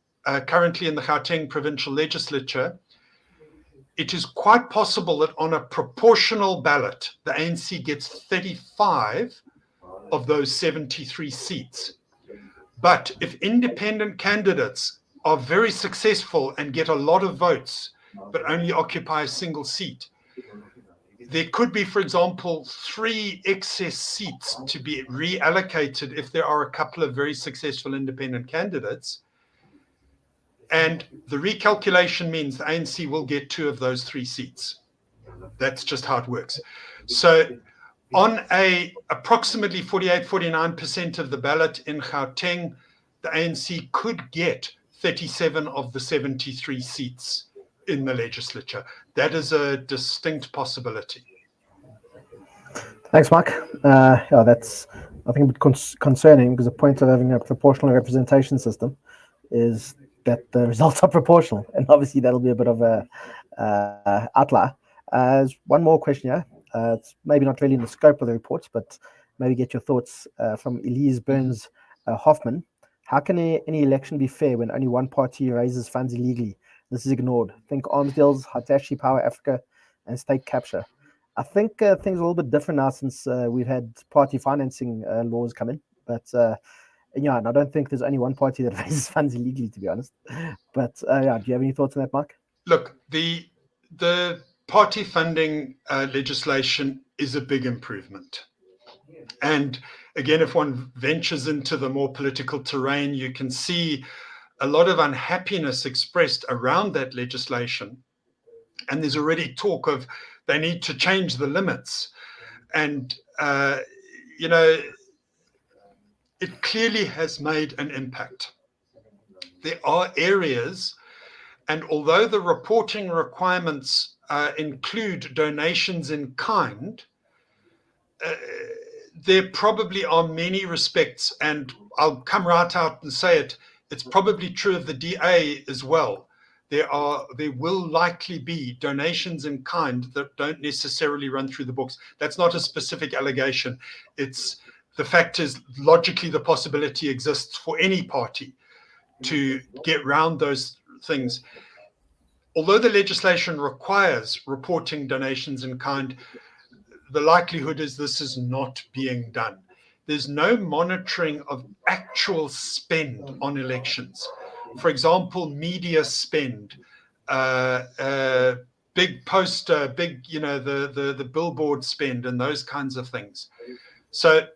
currently in the Gauteng provincial legislature, it is quite possible that on a proportional ballot, the ANC gets 35 of those 73 seats. But if independent candidates are very successful and get a lot of votes, but only occupy a single seat, there could be, for example, 3 excess seats to be reallocated if there are a couple of very successful independent candidates. And the recalculation means the ANC will get 2 of those 3 seats. That's just how it works. So on approximately 48-49% of the ballot in Gauteng, the ANC could get 37 of the 73 seats in the legislature. That is a distinct possibility. Thanks, Mike. That's, I think, a bit concerning, because the point of having a proportional representation system is that the results are proportional, and obviously that'll be a bit of a outlier. There's one more question here. It's maybe not really in the scope of the report, but maybe get your thoughts from Elise Burns Hoffman. How can any election be fair when only one party raises funds illegally? This is ignored. Think arms deals, Hitachi, Power Africa, and state capture. I think things are a little bit different now since we've had party financing laws come in. But yeah, and I don't think there's only one party that raises funds illegally, to be honest. But yeah, do you have any thoughts on that, Mike? Look, the party funding legislation is a big improvement. And again, if one ventures into the more political terrain, you can see a lot of unhappiness expressed around that legislation. And there's already talk of they need to change the limits. And, you know, it clearly has made an impact. There are areas, and although the reporting requirements include donations in kind, there probably are many respects, and I'll come right out and say it, it's probably true of the DA as well. There will likely be donations in kind that don't necessarily run through the books. That's not a specific allegation. It's the fact is, logically, the possibility exists for any party to get round those things. Although the legislation requires reporting donations in kind, the likelihood is this is not being done. There's no monitoring of actual spend on elections. For example, media spend, big poster, big, the billboard spend and those kinds of things. So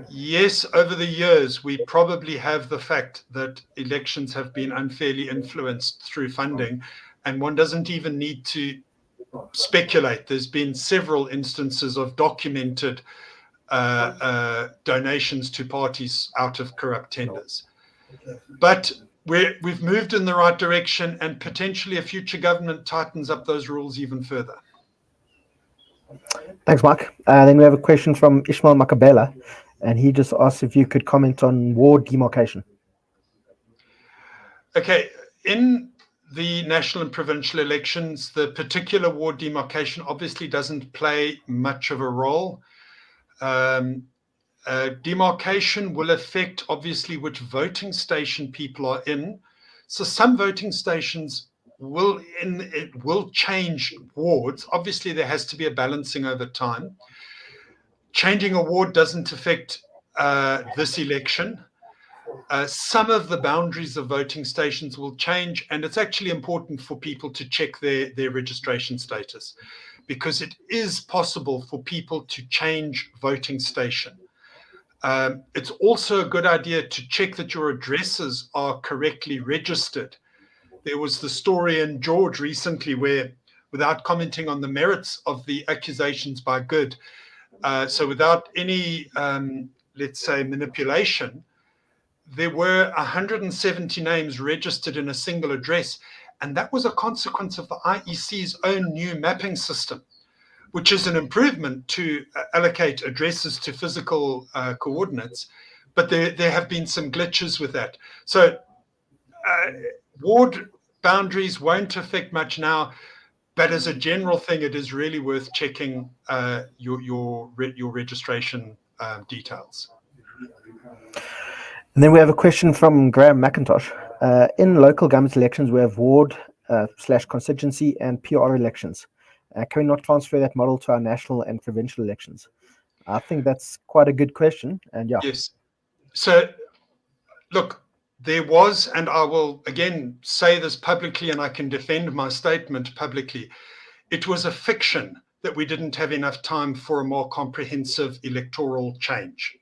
yes, over the years, we probably have the fact that elections have been unfairly influenced through funding, and one doesn't even need to speculate. There's been several instances of documented donations to parties out of corrupt tenders. But we've moved in the right direction, and potentially a future government tightens up those rules even further. Thanks, Mike. Then we have a question from Ishmael Makabela, and he just asked if you could comment on ward demarcation. Okay, in the national and provincial elections, the particular ward demarcation obviously doesn't play much of a role. Demarcation will affect obviously which voting station people are in. So some voting stations will change wards. Obviously, there has to be a balancing over time. Changing a ward doesn't affect this election. Some of the boundaries of voting stations will change, and it's actually important for people to check their registration status, because it is possible for people to change voting station. It's also a good idea to check that your addresses are correctly registered. There was the story in George recently where, without commenting on the merits of the accusations by Good, so without any, let's say, manipulation, there were 170 names registered in a single address, and that was a consequence of the IEC's own new mapping system, which is an improvement to allocate addresses to physical coordinates, but there have been some glitches with that. So ward boundaries won't affect much now, but as a general thing, it is really worth checking your registration details. And then we have a question from Graham McIntosh. In local government elections, we have ward / constituency and PR elections. Can we not transfer that model to our national and provincial elections? I think that's quite a good question. And yeah. Yes. So, look, there was, and I will again say this publicly, and I can defend my statement publicly, it was a fiction that we didn't have enough time for a more comprehensive electoral change.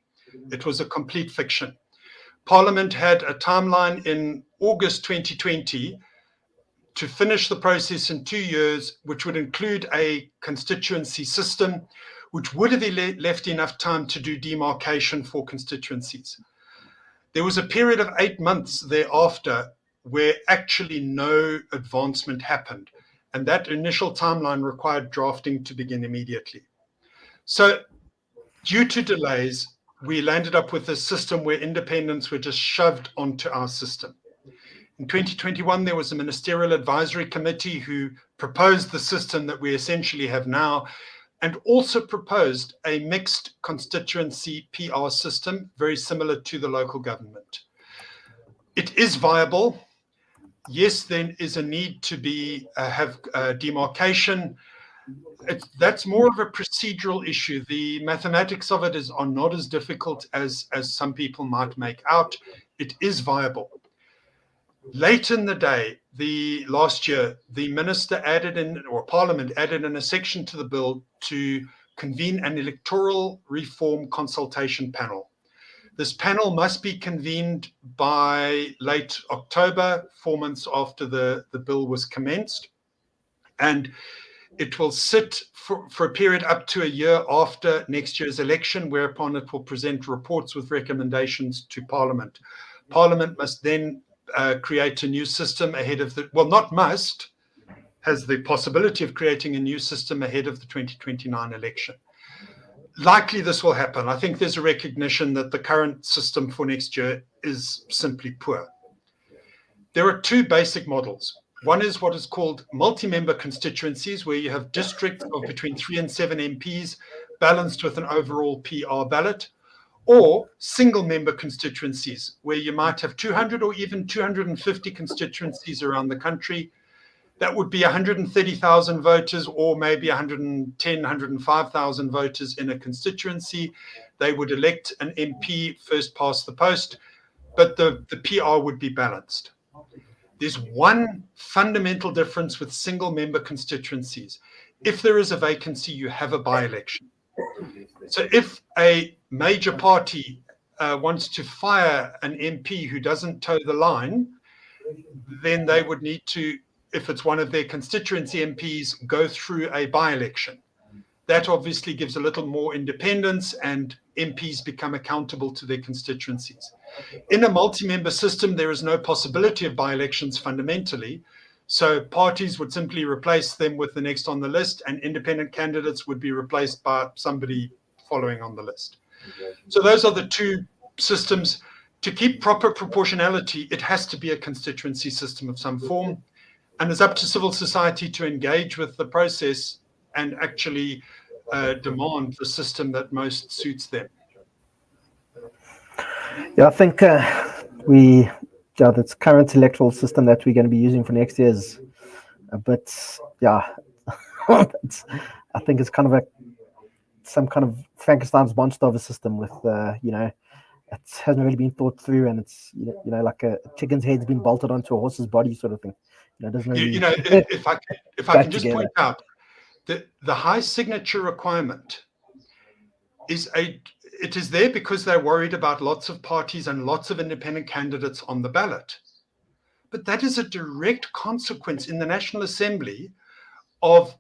It was a complete fiction. Parliament had a timeline in August 2020 to finish the process in 2 years, which would include a constituency system, which would have left enough time to do demarcation for constituencies. There was a period of 8 months thereafter where actually no advancement happened, and that initial timeline required drafting to begin immediately. So due to delays, we landed up with a system where independents were just shoved onto our system. In 2021, there was a ministerial advisory committee who proposed the system that we essentially have now, and also proposed a mixed constituency PR system, very similar to the local government. It is viable. Yes, there is a need to have demarcation. That's more of a procedural issue. The mathematics of it are not as difficult as some people might make out. It is viable. Late in the day, last year, the minister added in, or Parliament added in a section to the bill to convene an electoral reform consultation panel. This panel must be convened by late October, 4 months after the bill was commenced. And it will sit for a period up to a year after next year's election, whereupon it will present reports with recommendations to Parliament. Parliament must then create a new system ahead of has the possibility of creating a new system ahead of the 2029 election. Likely this will happen. I think there's a recognition that the current system for next year is simply poor. There are two basic models. One is what is called multi-member constituencies, where you have districts of between 3 and 7 MPs balanced with an overall PR ballot, or single-member constituencies, where you might have 200 or even 250 constituencies around the country. That would be 130,000 voters, or maybe 110, 105,000 voters in a constituency. They would elect an MP first past the post, but the PR would be balanced. There's one fundamental difference with single-member constituencies. If there is a vacancy, you have a by-election. So if a major party wants to fire an MP who doesn't toe the line, then they would need to, if it's one of their constituency MPs, go through a by-election. That obviously gives a little more independence, and MPs become accountable to their constituencies. In a multi-member system, there is no possibility of by-elections fundamentally. So parties would simply replace them with the next on the list, and independent candidates would be replaced by somebody following on the list. So those are the two systems. To keep proper proportionality, it has to be a constituency system of some form, and it's up to civil society to engage with the process and actually demand the system that most suits them. Yeah, I think this current electoral system that we're going to be using for next year is a bit, I think it's kind of some kind of Frankenstein's monster of a system with, it hasn't really been thought through, and it's, like a chicken's head's been bolted onto a horse's body sort of thing. It doesn't really. If I can just point out, the high signature requirement it is there because they're worried about lots of parties and lots of independent candidates on the ballot. But that is a direct consequence in the National Assembly of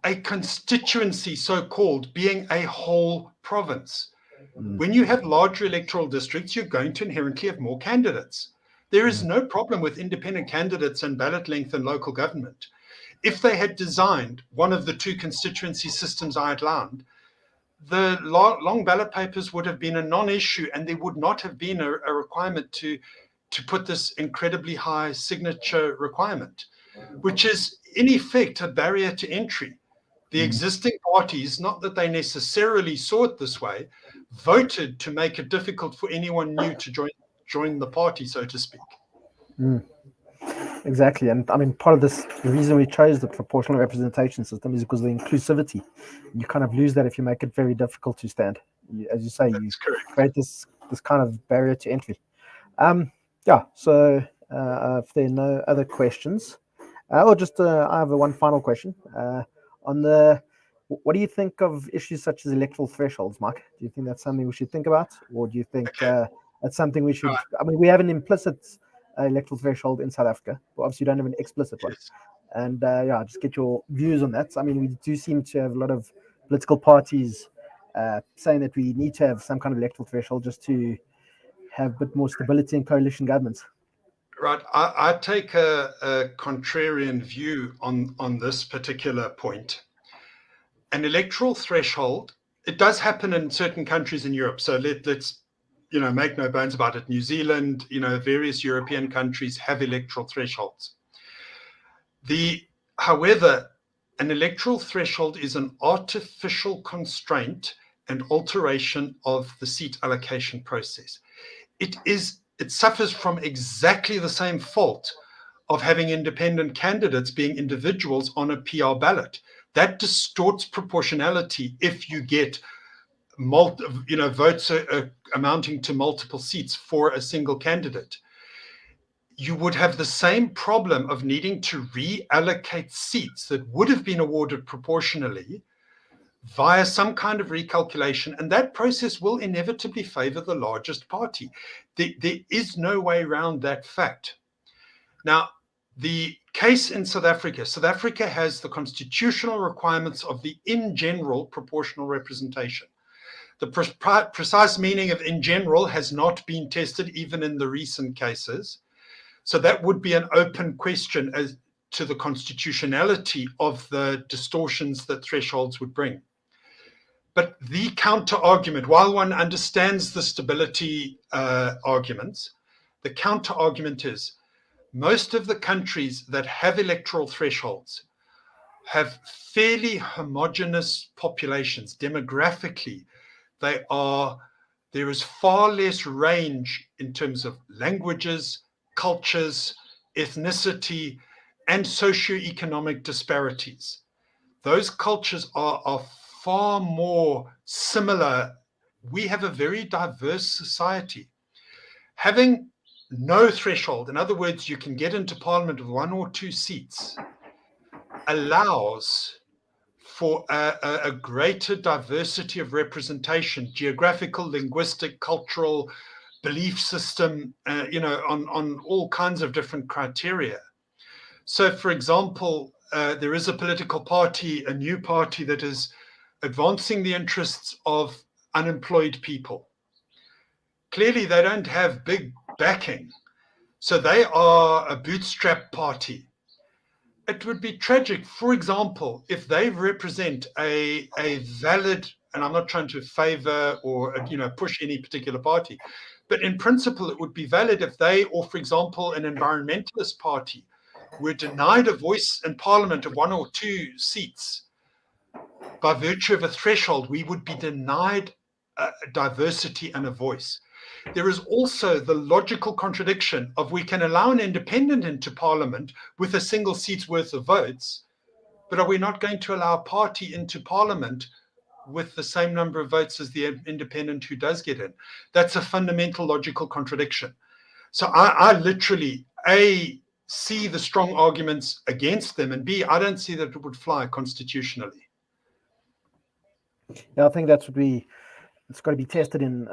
a constituency, so-called, being a whole province. When you have larger electoral districts, you're going to inherently have more candidates. There is no problem with independent candidates and ballot length in local government. If they had designed one of the two constituency systems I outlined, the long ballot papers would have been a non-issue, and there would not have been a requirement to put this incredibly high signature requirement, which is in effect a barrier to entry. The existing parties, not that they necessarily saw it this way, voted to make it difficult for anyone new to join the party, so to speak. Exactly. And I mean, part of this, the reason we chose the proportional representation system is because of the inclusivity. You kind of lose that if you make it very difficult to stand. As you say, you create this kind of barrier to entry. So if there are no other questions, or just I have one final question. What do you think of issues such as electoral thresholds, Mike? Do you think that's something we should think about, or do you think that's something we should? I mean, we have an implicit electoral threshold in South Africa, but obviously you don't have an explicit one. And just get your views on that. I mean, we do seem to have a lot of political parties saying that we need to have some kind of electoral threshold just to have a bit more stability in coalition governments. Right. I take a contrarian view on this particular point. An electoral threshold, it does happen in certain countries in Europe. So let's make no bones about it. New Zealand, various European countries have electoral thresholds. However, an electoral threshold is an artificial constraint and alteration of the seat allocation process. It suffers from exactly the same fault of having independent candidates being individuals on a PR ballot. that distorts proportionality if you get votes amounting to multiple seats for a single candidate. You would have the same problem of needing to reallocate seats that would have been awarded proportionally via some kind of recalculation, and that process will inevitably favor the largest party. There is no way around that fact. Now, the case in South Africa has the constitutional requirements of the in general proportional representation. The precise meaning of in general has not been tested even in the recent cases. So that would be an open question as to the constitutionality of the distortions that thresholds would bring. But the counter argument, while one understands the stability arguments, the counter argument is most of the countries that have electoral thresholds have fairly homogeneous populations. Demographically, there is far less range in terms of languages, cultures, ethnicity, and socioeconomic disparities. Those cultures are far more similar. We have a very diverse society. Having no threshold, in other words, you can get into parliament with 1 or 2 seats, allows for a greater diversity of representation, geographical, linguistic, cultural, belief system, on all kinds of different criteria. So, for example, there is a political party, a new party that is advancing the interests of unemployed people. Clearly, they don't have big backing, so they are a bootstrap party. It would be tragic, for example, if they represent a valid, and I'm not trying to favor or push any particular party, but in principle, it would be valid if they, or for example, an environmentalist party, were denied a voice in parliament of 1 or 2 seats. By virtue of a threshold, we would be denied diversity and a voice. There is also the logical contradiction of we can allow an independent into parliament with a single seat's worth of votes, but are we not going to allow a party into parliament with the same number of votes as the independent who does get in? That's a fundamental logical contradiction. So I literally, A, see the strong arguments against them, and B, I don't see that it would fly constitutionally. Yeah, I think it's got to be tested in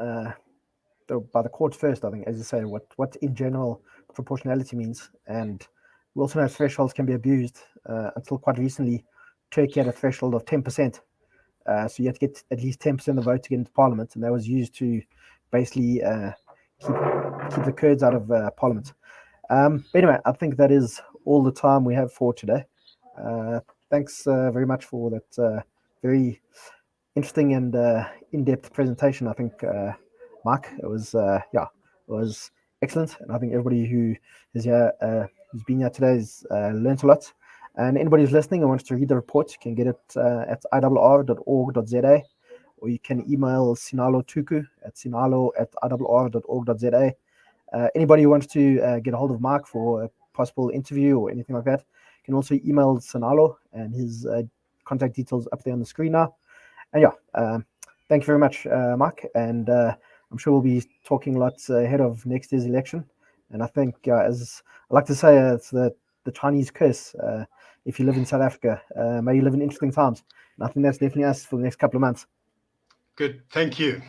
by the courts first, I think, as you say, what in general proportionality means. And we also know thresholds can be abused. Until quite recently, Turkey had a threshold of 10%. So you had to get at least 10% of the vote to get into parliament, and that was used to basically keep the Kurds out of parliament. But anyway, I think that is all the time we have for today. Thanks very much for that very interesting and in-depth presentation. I think, Mike, it was excellent, and I think everybody who is here, who's been here today, has learned a lot. And anybody who's listening and wants to read the report, you can get it at irr.org.za, or you can email Sinalo Tuku at sinalo@irr.org.za. Anybody who wants to get a hold of Mark for a possible interview or anything like that, can also email Sinalo, and his contact details up there on the screen now. And thank you very much, Mark. And I'm sure we'll be talking lots ahead of next year's election. And I think, as I like to say, it's the Chinese curse. If you live in South Africa, may you live in interesting times. And I think that's definitely us for the next couple of months. Good. Thank you.